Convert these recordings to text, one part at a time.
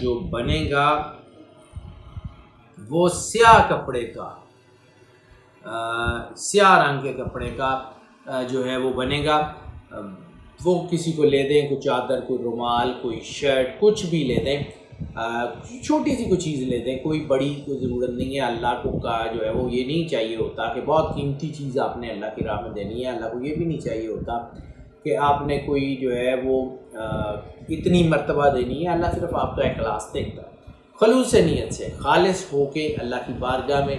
جو بنے گا وہ سیاہ کپڑے کا، سیاہ رنگ کے کپڑے کا جو ہے وہ بنے گا. وہ کسی کو لے دیں، کوئی چادر، کوئی رومال، کوئی شرٹ، کچھ بھی لے دیں، چھوٹی سی کوئی چیز لے دیں، کوئی بڑی کوئی ضرورت نہیں ہے. اللہ کو کا جو ہے وہ یہ نہیں چاہیے ہوتا کہ بہت قیمتی چیز آپ نے اللہ کی راہ میں دینی ہے. اللہ کو یہ بھی نہیں چاہیے ہوتا کہ آپ نے کوئی جو ہے وہ اتنی مرتبہ دینی ہے. اللہ صرف آپ کا اخلاص دیکھتا ہے. خلوص نیت سے، خالص ہو کے اللہ کی بارگاہ میں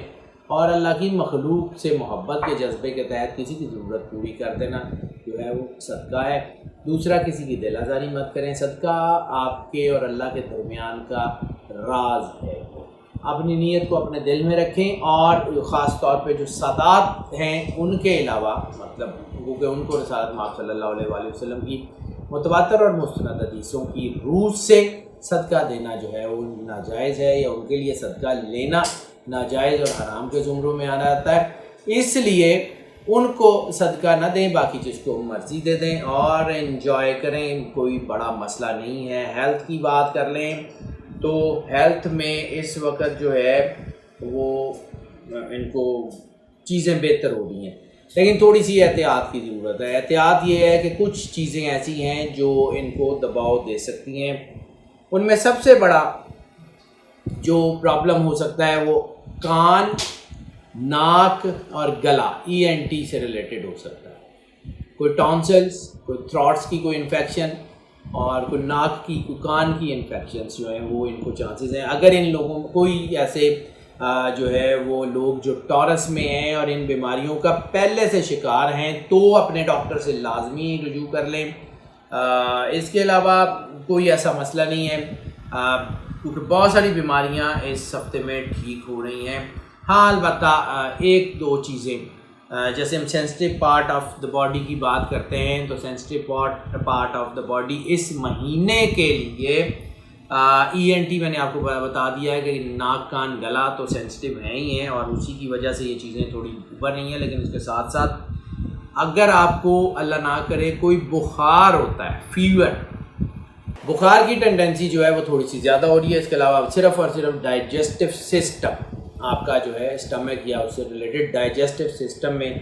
اور اللہ کی مخلوق سے محبت کے جذبے کے تحت کسی کی ضرورت پوری کر دینا جو ہے وہ صدقہ ہے. دوسرا، کسی کی دل آزاری مت کریں. صدقہ آپ کے اور اللہ کے درمیان کا راز ہے. اپنی نیت کو اپنے دل میں رکھیں، اور خاص طور پہ جو سادات ہیں ان کے علاوہ، مطلب کیونکہ ان کو رسالت مآب صلی اللہ علیہ وآلہ وسلم کی متواتر اور مستند حدیثوں کی روح سے صدقہ دینا جو ہے وہ ناجائز ہے، یا ان کے لیے صدقہ لینا ناجائز اور حرام کے زمروں میں آنا جاتا ہے. اس لیے ان کو صدقہ نہ دیں، باقی جس کو مرضی دے دیں اور انجوائے کریں. کوئی بڑا مسئلہ نہیں ہے. ہیلتھ کی بات کر لیں تو ہیلتھ میں اس وقت جو ہے وہ ان کو چیزیں بہتر ہو رہی ہیں، لیکن تھوڑی سی احتیاط کی ضرورت ہے. احتیاط یہ ہے کہ کچھ چیزیں ایسی ہیں جو ان کو دباؤ دے سکتی ہیں. ان میں سب سے بڑا جو پرابلم ہو سکتا ہے وہ کان، ناک اور گلا ENT سے ریلیٹڈ ہو سکتا ہے. کوئی ٹانسلز، کوئی تھروٹس کی کوئی انفیکشن اور کوئی ناک کی، کوئی کان کی انفیکشنز جو ہیں وہ ان کو چانسز ہیں. اگر ان لوگوں کوئی ایسے جو ہے وہ لوگ جو ٹورس میں ہیں اور ان بیماریوں کا پہلے سے شکار ہیں تو اپنے ڈاکٹر سے لازمی رجوع کر لیں. اس کے علاوہ کوئی ایسا مسئلہ نہیں ہے، کیونکہ بہت ساری بیماریاں اس ہفتے میں ٹھیک ہو رہی ہیں. ہاں البتہ ایک دو چیزیں، جیسے ہم sensitive part of the body کی بات کرتے ہیں تو sensitive part of the body اس مہینے کے لیے ENT میں نے آپ کو بتا دیا ہے کہ ناک، کان، گلا تو سینسٹیو ہیں ہی ہیں، اور اسی کی وجہ سے یہ چیزیں تھوڑی اوپر نہیں ہیں. لیکن اس کے ساتھ ساتھ اگر آپ کو اللہ نہ کرے کوئی بخار ہوتا ہے، فیور، بخار کی ٹینڈنسی جو ہے وہ تھوڑی سی زیادہ ہو رہی ہے. اس کے علاوہ صرف اور صرف ڈائجسٹو سسٹم آپ کا جو ہے اسٹمک یا اس سے ریلیٹڈ ڈائجسٹو سسٹم میں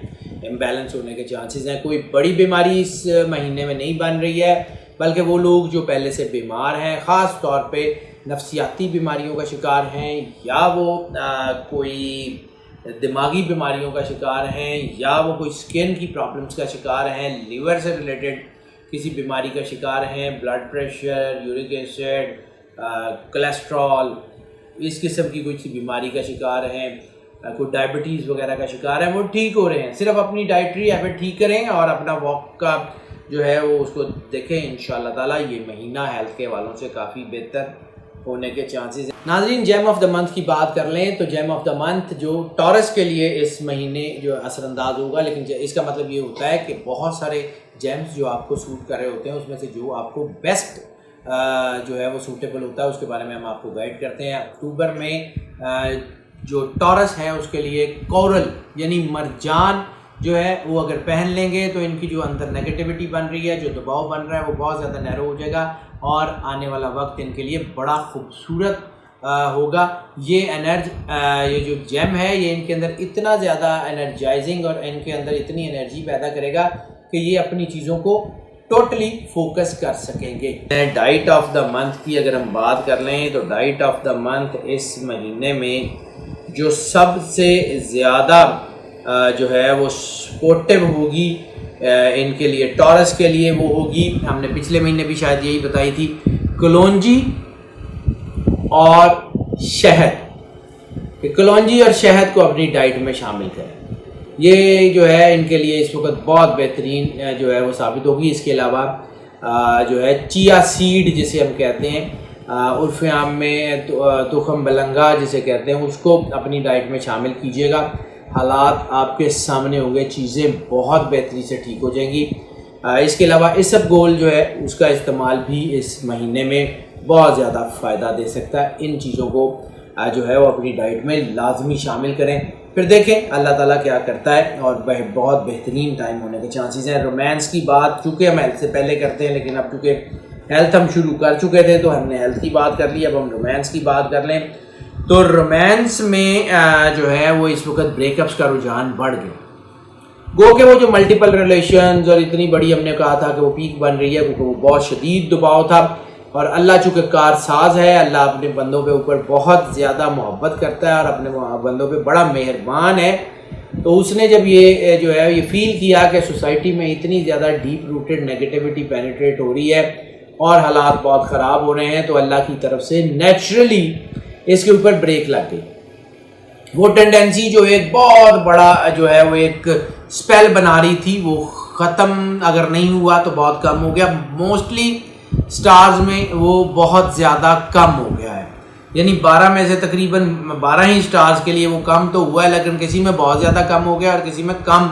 امبیلنس ہونے کے چانسز ہیں. کوئی بڑی بیماری اس مہینے میں نہیں بن رہی ہے، بلکہ وہ لوگ جو پہلے سے بیمار ہیں، خاص طور پہ نفسیاتی بیماریوں کا شکار ہیں، یا وہ کوئی دماغی بیماریوں کا شکار ہیں، یا وہ کوئی سکن کی پرابلمس کا شکار ہیں، لیور سے ریلیٹڈ کسی بیماری کا شکار ہیں، blood pressure, uric acid, cholesterol, اس قسم کی کوئی سی بیماری کا شکار ہیں، کوئی ڈائبٹیز وغیرہ کا شکار ہیں، وہ ٹھیک ہو رہے ہیں. صرف اپنی ڈائٹری ہیبٹ ٹھیک کریں اور اپنا واک کا جو ہے وہ اس کو دیکھیں. انشاءاللہ تعالیٰ یہ مہینہ ہیلتھ کے والوں سے کافی بہتر ہونے کے چانسز ہیں. ناظرین، جیم آف دا منتھ کی بات کر لیں تو جیم آف دا منتھ جو ٹورس کے لیے اس مہینے جو اثر انداز ہوگا، لیکن اس کا مطلب یہ ہوتا ہے کہ بہت سارے جیمز جو آپ کو سوٹ کر رہے ہوتے ہیں اس میں سے جو آپ کو بیسٹ جو ہے وہ سوٹیبل ہوتا ہے اس کے بارے میں ہم آپ کو گائیڈ کرتے ہیں. اکتوبر میں جو ٹورس ہے اس کے لیے کورل یعنی مرجان جو ہے وہ اگر پہن لیں گے تو ان کی جو اندر نیگیٹیوٹی بن رہی ہے، جو دباؤ بن رہا ہے، وہ بہت زیادہ نیرو ہو جائے گا اور آنے والا وقت ان کے لیے بڑا خوبصورت ہوگا. یہ جو جیم ہے یہ ان کے اندر اتنا زیادہ انرجائزنگ اور ان کے اندر اتنی انرجی پیدا کرے گا کہ یہ اپنی چیزوں کو ٹوٹلی فوکس کر سکیں گے. ڈائٹ آف دا منتھ کی اگر ہم بات کر لیں تو ڈائٹ آف دا منتھ اس مہینے میں جو سب سے زیادہ جو ہے وہ سپورٹیو ہوگی ان کے لیے، ٹورس کے لیے، وہ ہوگی، ہم نے پچھلے مہینے بھی شاید یہی بتائی تھی، کلونجی اور شہد. کہ کلونجی اور شہد کو اپنی ڈائٹ میں شامل کریں. یہ جو ہے ان کے لیے اس وقت بہت بہترین جو ہے وہ ثابت ہوگی. اس کے علاوہ جو ہے چیا سیڈ جسے ہم کہتے ہیں، عرف عام میں تخم بلنگا جسے کہتے ہیں، اس کو اپنی ڈائٹ میں شامل کیجیے گا. حالات آپ کے سامنے ہوں گے، چیزیں بہت بہتری سے ٹھیک ہو جائیں گی. اس کے علاوہ اسب گول جو ہے اس کا استعمال بھی اس مہینے میں بہت زیادہ فائدہ دے سکتا ہے. ان چیزوں کو جو ہے وہ اپنی ڈائٹ میں لازمی شامل کریں، پھر دیکھیں اللہ تعالیٰ کیا کرتا ہے، اور بہت بہترین ٹائم ہونے کے چانسز ہیں. رومانس کی بات چونکہ ہم ہیلتھ سے پہلے کرتے ہیں، لیکن اب چونکہ ہیلتھ ہم شروع کر چکے تھے تو ہم نے ہیلتھ کی بات کر لی. اب ہم رومانس کی بات کر لیں تو رومانس میں جو ہے وہ اس وقت بریک اپس کا رجحان بڑھ گیا. گو کہ وہ جو ملٹیپل ریلیشنز اور اتنی بڑی ہم نے کہا تھا کہ وہ پیک بن رہی ہے کیونکہ وہ بہت شدید دباؤ تھا, اور اللہ چونکہ کار ساز ہے, اللہ اپنے بندوں پہ اوپر بہت زیادہ محبت کرتا ہے اور اپنے بندوں پہ بڑا مہربان ہے. تو اس نے جب یہ جو ہے یہ فیل کیا کہ سوسائٹی میں اتنی زیادہ ڈیپ روٹڈ نیگیٹیوٹی پینیٹریٹ ہو رہی ہے اور حالات بہت خراب ہو رہے ہیں, تو اللہ کی طرف سے نیچرلی اس کے اوپر بریک لگ گئی. وہ ٹینڈنسی جو ایک بہت بڑا جو ہے وہ ایک اسپیل بنا رہی تھی وہ ختم اگر نہیں ہوا تو بہت کم ہو گیا. موسٹلی سٹارز میں وہ بہت زیادہ کم ہو گیا ہے, یعنی 12 میں سے تقریباً 12 ہی سٹارز کے لیے وہ کم تو ہوا ہے, لیکن کسی میں بہت زیادہ کم ہو گیا اور کسی میں کم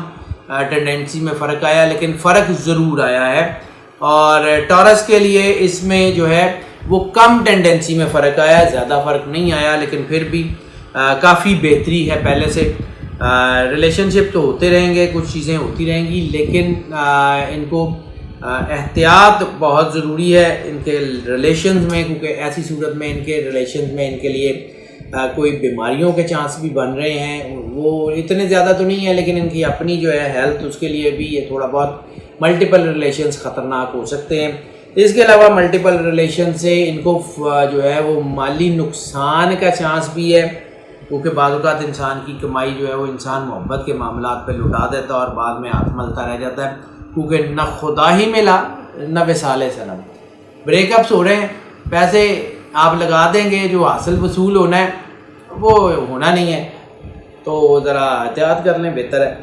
ٹینڈنسی میں فرق آیا, لیکن فرق ضرور آیا ہے. اور ٹورس کے لیے اس میں جو ہے وہ کم ٹینڈنسی میں فرق آیا ہے, زیادہ فرق نہیں آیا, لیکن پھر بھی کافی بہتری ہے پہلے سے. ریلیشن شپ تو ہوتے رہیں گے, کچھ چیزیں ہوتی رہیں گی, لیکن ان کو احتیاط بہت ضروری ہے ان کے ریلیشنز میں, کیونکہ ایسی صورت میں ان کے ریلیشنز میں ان کے لیے کوئی بیماریوں کے چانس بھی بن رہے ہیں. وہ اتنے زیادہ تو نہیں ہے, لیکن ان کی اپنی جو ہے ہیلتھ اس کے لیے بھی یہ تھوڑا بہت ملٹیپل ریلیشنز خطرناک ہو سکتے ہیں. اس کے علاوہ ملٹیپل ریلیشن سے ان کو جو ہے وہ مالی نقصان کا چانس بھی ہے, کیونکہ بعض اوقات انسان کی کمائی جو ہے وہ انسان محبت کے معاملات پہ لٹا دیتا ہے اور بعد میں ہاتھ ملتا رہ جاتا ہے, کیونکہ نہ خدا ہی ملا نہ وصال صنم. بریک اپس ہو رہے ہیں, پیسے آپ لگا دیں گے, جو حاصل وصول ہونا ہے وہ ہونا نہیں ہے, تو ذرا احتیاط کر لیں, بہتر ہے.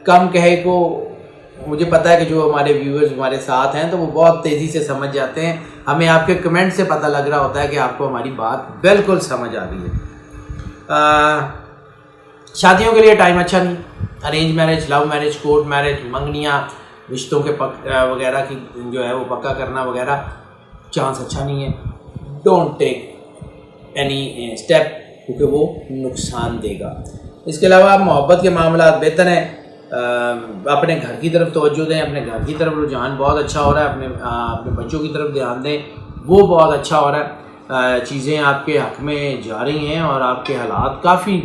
کم کہے کو مجھے پتہ ہے کہ جو ہمارے ویورز ہمارے ساتھ ہیں تو وہ بہت تیزی سے سمجھ جاتے ہیں, ہمیں آپ کے کمنٹ سے پتہ لگ رہا ہوتا ہے کہ آپ کو ہماری بات بالکل سمجھ آ رہی ہے. شادیوں کے لیے ٹائم اچھا نہیں, arrange marriage, love marriage, court marriage, منگنیاں, رشتوں کے وغیرہ کی جو ہے وہ پکا کرنا وغیرہ چانس اچھا نہیں ہے. ڈونٹ ٹیک اینی اسٹیپ, کیونکہ وہ نقصان دے گا. اس کے علاوہ محبت کے معاملات بہتر ہیں, اپنے گھر کی طرف توجہ دیں, اپنے گھر کی طرف رجحان بہت اچھا ہو رہا ہے, اپنے بچوں کی طرف دھیان دیں, وہ بہت اچھا ہو رہا ہے. چیزیں آپ کے حق میں جا رہی ہیں اور آپ کے حالات کافی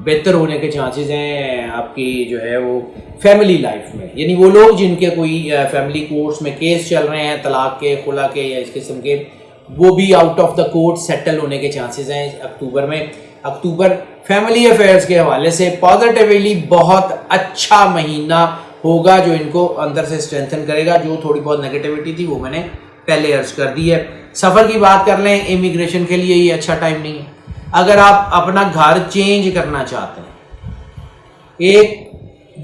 بہتر ہونے کے چانسز ہیں آپ کی جو ہے وہ فیملی لائف میں. یعنی وہ لوگ جن کے کوئی فیملی کورٹس میں کیس چل رہے ہیں طلاق کے, خلا کے یا اس قسم کے, وہ بھی out of the court settle ہونے کے چانسز ہیں اکتوبر میں. اکتوبر فیملی افیئرس کے حوالے سے پازیٹیولی بہت اچھا مہینہ ہوگا جو ان کو اندر سے اسٹرینتھن کرے گا. جو تھوڑی بہت نیگیٹیوٹی تھی وہ میں نے پہلے عرض کر دی ہے. سفر کی بات کر لیں, امیگریشن کے لیے یہ اچھا ٹائم نہیں ہے. اگر آپ اپنا گھر چینج کرنا چاہتے ہیں, ایک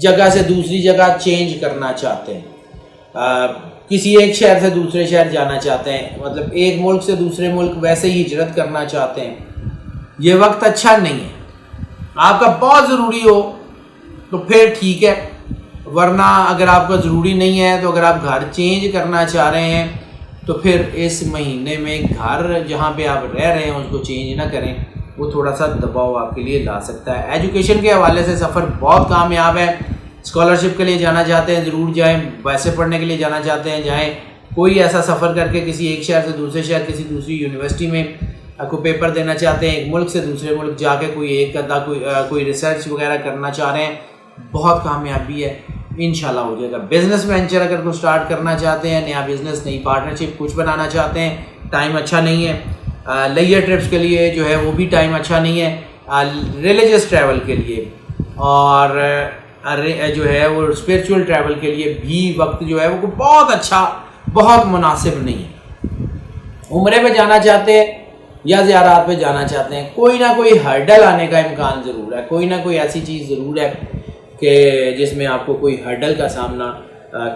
جگہ سے دوسری جگہ چینج کرنا چاہتے ہیں, کسی ایک شہر سے دوسرے شہر جانا چاہتے ہیں, مطلب ایک ملک سے دوسرے ملک ویسے ہی ہجرت کرنا چاہتے ہیں, یہ وقت اچھا نہیں ہے. آپ کا بہت ضروری ہو تو پھر ٹھیک ہے, ورنہ اگر آپ کا ضروری نہیں ہے تو اگر آپ گھر چینج کرنا چاہ رہے ہیں تو پھر اس مہینے میں گھر جہاں پہ آپ رہ رہے ہیں اس کو چینج نہ کریں, وہ تھوڑا سا دباؤ آپ کے لیے لا سکتا ہے. ایجوکیشن کے حوالے سے سفر بہت کامیاب ہے. اسکالرشپ کے لیے جانا چاہتے ہیں ضرور جائیں, ویسے پڑھنے کے لیے جانا چاہتے ہیں جائیں. کوئی ایسا سفر کر کے کسی ایک شہر سے دوسرے شہر, کسی دوسری یونیورسٹی میں کوئی پیپر دینا چاہتے ہیں, ایک ملک سے دوسرے ملک جا کے کوئی ایک آدھا کوئی ریسرچ وغیرہ کرنا چاہ رہے ہیں, بہت کامیابی ہے, انشاءاللہ ہو جائے گا. بزنس وینچر اگر کوئی سٹارٹ کرنا چاہتے ہیں, نیا بزنس, نئی پارٹنرشپ کچھ بنانا چاہتے ہیں, ٹائم اچھا نہیں ہے. لیجر ٹرپس کے لیے جو ہے وہ بھی ٹائم اچھا نہیں ہے. ریلیجس ٹریول کے لیے اور جو ہے وہ اسپریچول ٹریول کے لیے بھی وقت جو ہے وہ بہت اچھا, بہت مناسب نہیں ہے. عمرے پہ جانا چاہتے ہیں یا زیارات پہ جانا چاہتے ہیں, کوئی نہ کوئی ہرڈل آنے کا امکان ضرور ہے, کوئی نہ کوئی ایسی چیز ضرور ہے کہ جس میں آپ کو کوئی ہرڈل کا سامنا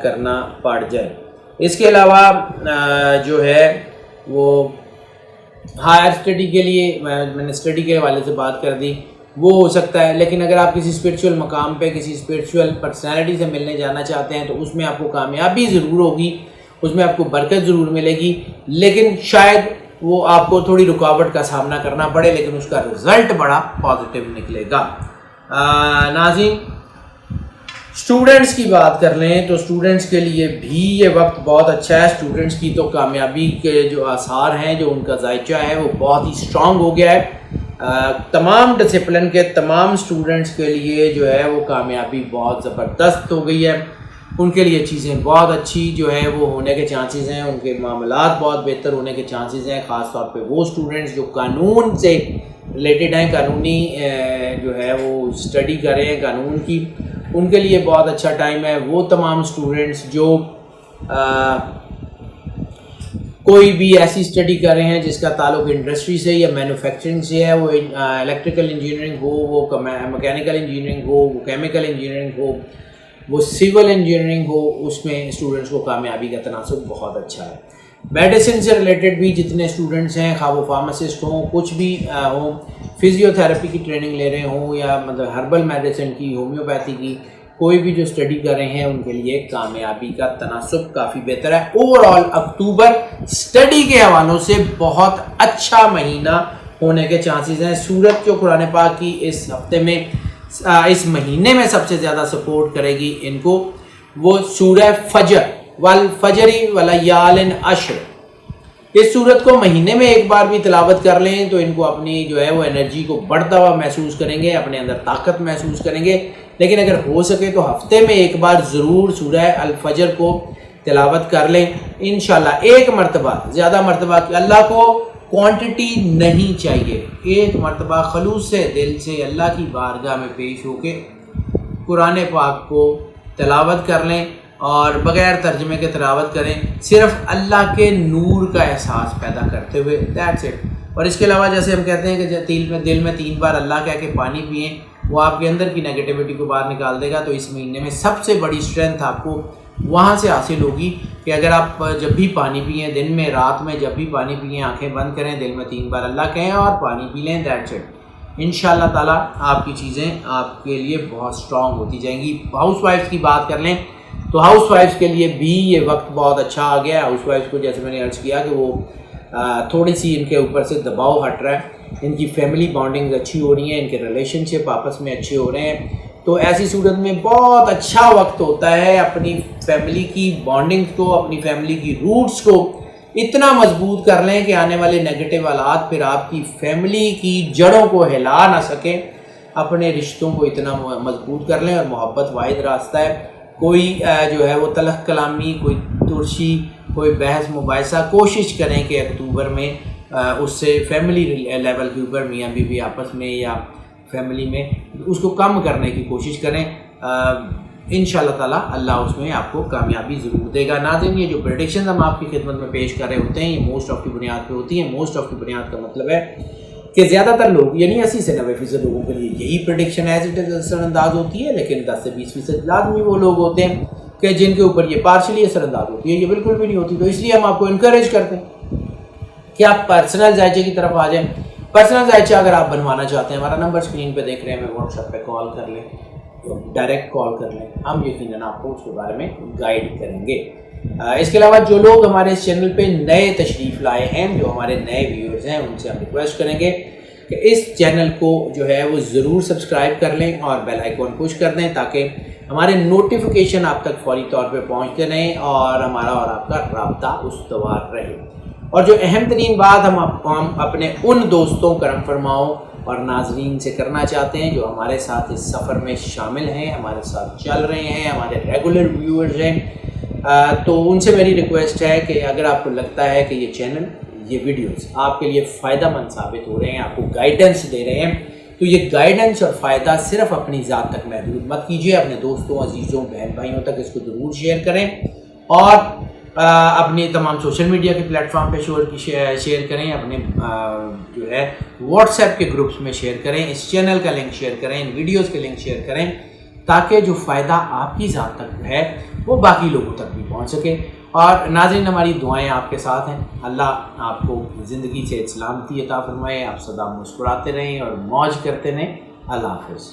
کرنا پڑ جائے. اس کے علاوہ جو ہے وہ ہائر اسٹڈی کے لیے, میں نے اسٹڈی کے حوالے سے بات کر دی, وہ ہو سکتا ہے. لیکن اگر آپ کسی اسپریچول مقام پہ کسی اسپریچول پرسنالٹی سے ملنے جانا چاہتے ہیں تو اس میں آپ کو کامیابی ضرور ہوگی, اس میں آپ کو برکت ضرور ملے گی, لیکن شاید وہ آپ کو تھوڑی رکاوٹ کا سامنا کرنا پڑے, لیکن اس کا رزلٹ بڑا پازیٹیو نکلے گا. ناظرین, اسٹوڈنٹس کی بات کر لیں تو اسٹوڈنٹس کے لیے بھی یہ وقت بہت اچھا ہے. اسٹوڈنٹس کی تو کامیابی کے جو آثار ہیں, جو ان کا ذائقہ ہے وہ بہت ہی اسٹرانگ ہو گیا ہے. تمام ڈسپلن کے تمام اسٹوڈنٹس کے لیے جو ہے وہ کامیابی بہت زبردست ہو گئی ہے. ان کے لیے چیزیں بہت اچھی جو ہے وہ ہونے کے چانسز ہیں, ان کے معاملات بہت بہتر ہونے کے چانسز ہیں. خاص طور پہ وہ اسٹوڈنٹس جو قانون سے ریلیٹڈ ہیں, قانونی جو ہے وہ اسٹڈی کر رہے ہیں قانون کی, ان کے لیے بہت اچھا ٹائم ہے. وہ تمام اسٹوڈنٹس جو کوئی بھی ایسی اسٹڈی کر رہے ہیں جس کا تعلق انڈسٹری سے یا مینوفیکچرنگ سے ہے, وہ الیکٹریکل انجینئرنگ ہو, وہ مکینیکل انجینئرنگ ہو, وہ کیمیکل انجینئرنگ ہو, وہ سول انجینئرنگ ہو, اس میں اسٹوڈنٹس کو کامیابی کا تناسب بہت اچھا ہے. میڈیسن سے ریلیٹڈ بھی جتنے اسٹوڈنٹس ہیں, خواہ وہ فارماسسٹ ہوں, کچھ بھی ہوں, فزیو تھراپی کی ٹریننگ لے رہے ہوں یا مطلب ہربل میڈیسن کی, ہومیوپیتھی کی, کوئی بھی جو اسٹڈی کر رہے ہیں ان کے لیے کامیابی کا تناسب کافی بہتر ہے. اوور آل اکتوبر اسٹڈی کے حوالوں سے بہت اچھا مہینہ ہونے کے چانسز ہیں. سورت جو قرآن پاک کی اس ہفتے میں اس مہینے میں سب سے زیادہ سپورٹ کرے گی ان کو, وہ سورہ فجر والفجری ولیال عشر. اس سورت کو مہینے میں ایک بار بھی تلاوت کر لیں تو ان کو اپنی جو ہے وہ انرجی کو بڑھتا ہوا محسوس کریں گے, اپنے اندر طاقت محسوس کریں گے. لیکن اگر ہو سکے تو ہفتے میں ایک بار ضرور سورہ الفجر کو تلاوت کر لیں انشاءاللہ. ایک مرتبہ, زیادہ مرتبہ, اللہ کو کوانٹٹی نہیں چاہیے, ایک مرتبہ خلوص سے دل سے اللہ کی بارگاہ میں پیش ہو کے قرآن پاک کو تلاوت کر لیں اور بغیر ترجمے کے تلاوت کریں, صرف اللہ کے نور کا احساس پیدا کرتے ہوئے, دیٹس اٹ. اور اس کے علاوہ جیسے ہم کہتے ہیں کہ دل میں 3 بار اللہ کہہ کے پانی پئیں, وہ آپ کے اندر کی نگیٹیوٹی کو باہر نکال دے گا. تو اس مہینے میں سب سے بڑی اسٹرینتھ آپ کو وہاں سے حاصل ہوگی کہ اگر آپ جب بھی پانی پئیں, دن میں رات میں جب بھی پانی پئیں, آنکھیں بند کریں, دل میں 3 بار اللہ کہیں اور پانی پی لیں, دیٹس اٹ. انشاءاللہ تعالیٰ آپ کی چیزیں آپ کے لیے بہت اسٹرانگ ہوتی جائیں گی. ہاؤس وائفس کی بات کر لیں تو ہاؤس وائفس کے لیے بھی یہ وقت بہت اچھا آ گیا ہے. ہاؤس وائفس کو جیسے میں نے عرض کیا کہ وہ تھوڑی سی ان کے اوپر سے دباؤ ہٹ رہا ہے, ان کی فیملی بانڈنگ اچھی ہو رہی ہیں, ان کے ریلیشن شپ آپس میں اچھے ہو رہے ہیں. تو ایسی صورت میں بہت اچھا وقت ہوتا ہے اپنی فیملی کی بانڈنگ کو, اپنی فیملی کی روٹس کو اتنا مضبوط کر لیں کہ آنے والے نیگیٹو حالات پھر آپ کی فیملی کی جڑوں کو ہلا نہ سکیں. اپنے رشتوں کو اتنا مضبوط کر لیں, اور محبت واحد راستہ ہے. کوئی جو ہے وہ تلخ کلامی, کوئی ترشی, کوئی بحث مباحثہ, کوشش کریں کہ اکتوبر میں اس سے فیملی لیول کے اوپر میاں بیوی آپس میں یا فیملی میں اس کو کم کرنے کی کوشش کریں. انشاءاللہ تعالیٰ اللہ اس میں آپ کو کامیابی ضرور دے گا. ناظرین, یہ جو پریڈکشنز ہم آپ کی خدمت میں پیش کر رہے ہوتے ہیں یہ موسٹ آف کی بنیاد پہ ہوتی ہیں. موسٹ آف کی بنیاد کا مطلب ہے کہ زیادہ تر لوگ یعنی 80 سے 90% لوگوں کے لیے یہی پریڈکشن ایز اٹ از اثر انداز ہوتی ہے, لیکن 10 سے 20% لازمی وہ لوگ ہوتے ہیں کہ جن کے اوپر یہ پارشلی اثر انداز ہوتی ہے, یہ بالکل بھی نہیں ہوتی. تو اس لیے ہم آپ کو انکریج کرتے ہیں کہ آپ پرسنل ذائچے کی طرف آ جائیں. پرسنل ذائچہ اگر آپ بنوانا چاہتے ہیں, ہمارا نمبر اسکرین پہ دیکھ رہے ہیں, ہمیں واٹس ایپ پہ کال کر لیں, ڈائریکٹ کال کر لیں, ہم یقیناً آپ کو اس کے بارے میں گائیڈ کریں گے. اس کے علاوہ جو لوگ ہمارے اس چینل پہ نئے تشریف لائے ہیں, جو ہمارے نئے ویورز ہیں, ان سے ہم ریکویسٹ کریں گے کہ اس چینل کو جو ہے وہ ضرور سبسکرائب کر لیں اور بیل آئیکن پش کر دیں تاکہ ہمارے نوٹیفیکیشن آپ تک فوری طور پہ پہنچتے رہیں اور ہمارا اور آپ کا رابطہ استوار رہے. اور جو اہم ترین بات ہم اپنے ان دوستوں کرم فرماؤں اور ناظرین سے کرنا چاہتے ہیں جو ہمارے ساتھ اس سفر میں شامل ہیں, ہمارے ساتھ چل رہے ہیں, ہمارے ریگولر ویورز ہیں, تو ان سے میری ریکویسٹ ہے کہ اگر آپ کو لگتا ہے کہ یہ چینل, یہ ویڈیوز آپ کے لیے فائدہ مند ثابت ہو رہے ہیں, آپ کو گائیڈنس دے رہے ہیں, تو یہ گائیڈنس اور فائدہ صرف اپنی ذات تک محدود مت کیجیے. اپنے دوستوں, عزیزوں, بہن بھائیوں تک اس کو ضرور شیئر کریں اور اپنی تمام سوشل میڈیا کے پلیٹ فارم پہ شیئر کریں, اپنے جو ہے واٹس ایپ کے گروپس میں شیئر کریں, اس چینل کا لنک شیئر کریں, ان ویڈیوز کے لنک شیئر کریں تاکہ جو فائدہ آپ کی ذات تک ہے وہ باقی لوگوں تک بھی پہنچ سکے. اور ناظرین, ہماری دعائیں آپ کے ساتھ ہیں. اللہ آپ کو زندگی سے سلامتی عطا فرمائے, آپ سدا مسکراتے رہیں اور موج کرتے رہیں. اللہ حافظ.